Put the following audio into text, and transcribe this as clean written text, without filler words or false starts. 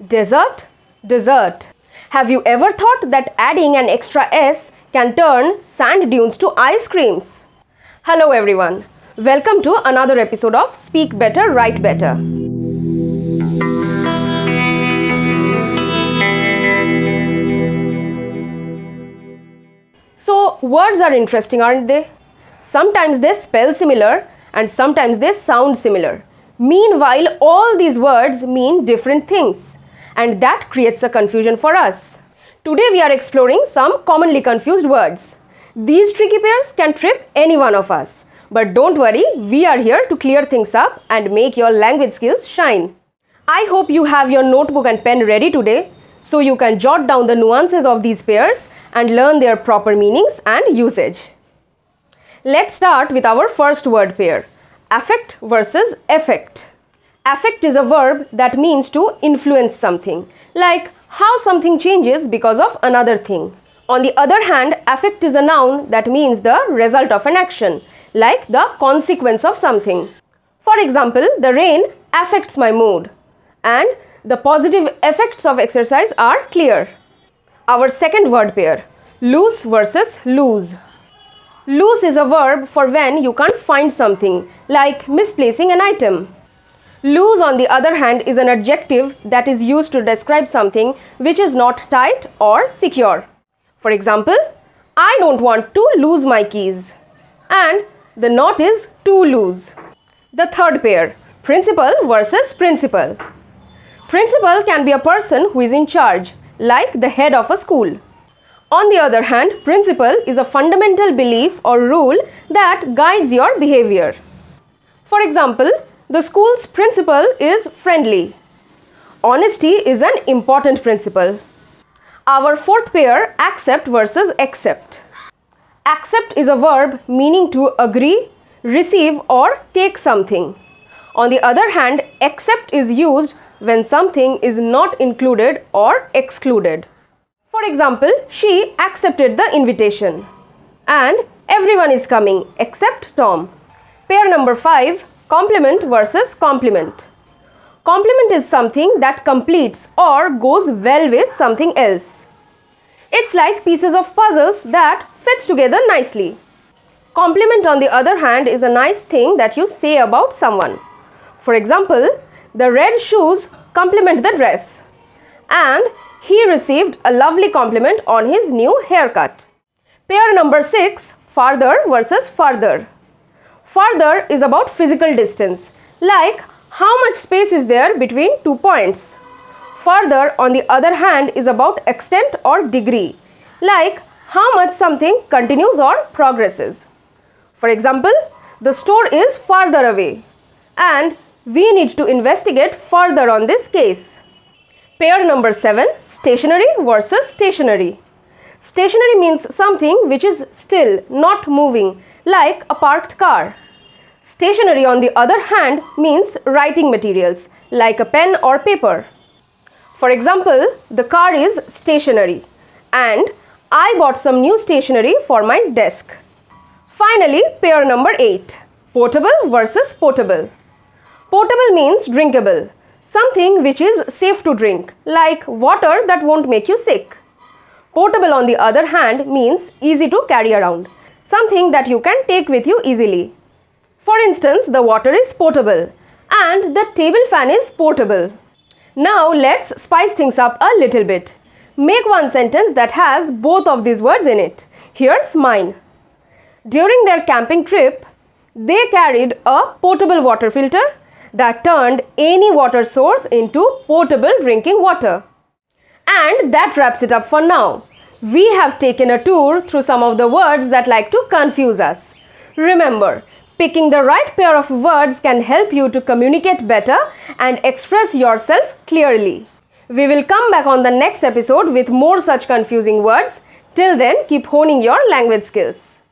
Desert, dessert. Have you ever thought that adding an extra S can turn sand dunes to ice creams? Hello everyone. Welcome to another episode of Speak Better, Write Better. So, words are interesting, aren't they? Sometimes they spell similar and sometimes they sound similar. Meanwhile, all these words mean different things, and that creates a confusion for us. Today we are exploring some commonly confused words. These tricky pairs can trip any one of us. But don't worry, we are here to clear things up and make your language skills shine. I hope you have your notebook and pen ready today, so you can jot down the nuances of these pairs and learn their proper meanings and usage. Let's start with our first word pair, affect versus effect. Affect is a verb that means to influence something, like how something changes because of another thing. On the other hand, affect is a noun that means the result of an action, like the consequence of something. For example, the rain affects my mood, and the positive effects of exercise are clear. Our second word pair, loose versus lose. Loose is a verb for when you can't find something, like misplacing an item. Loose, on the other hand, is an adjective that is used to describe something which is not tight or secure. For example, I don't want to lose my keys, and the knot is too loose. The third pair, principal versus principal. Principal can be a person who is in charge, like the head of a school. On the other hand, principle is a fundamental belief or rule that guides your behavior. For example, the school's principal is friendly. Honesty is an important principle. Our fourth pair, accept versus accept. Accept is a verb meaning to agree, receive or take something. On the other hand, accept is used when something is not included or excluded. For example, she accepted the invitation. And everyone is coming except Tom. Pair number 5, complement versus complement. Complement is something that completes or goes well with something else. It's like pieces of puzzles that fits together nicely. Compliment, on the other hand, is a nice thing that you say about someone. For example, the red shoes complement the dress, and he received a lovely compliment on his new haircut. Pair number 6, farther versus further. Farther is about physical distance, like how much space is there between 2 points. Further, on the other hand, is about extent or degree, like how much something continues or progresses. For example, the store is farther away, and we need to investigate further on this case. Pair number 7, stationary versus stationary. Stationary means something which is still, not moving, like a parked car. Stationary, on the other hand, means writing materials, like a pen or paper. For example, the car is stationary, and I bought some new stationery for my desk. Finally, pair number 8, portable versus potable. Potable means drinkable, something which is safe to drink, like water that won't make you sick. Portable, on the other hand, means easy to carry around, something that you can take with you easily. For instance, the water is potable and the table fan is portable. Now let's spice things up a little bit. Make one sentence that has both of these words in it. Here's mine. During their camping trip, they carried a portable water filter that turned any water source into potable drinking water. And that wraps it up for now. We have taken a tour through some of the words that like to confuse us. Remember, picking the right pair of words can help you to communicate better and express yourself clearly. We will come back on the next episode with more such confusing words. Till then, keep honing your language skills.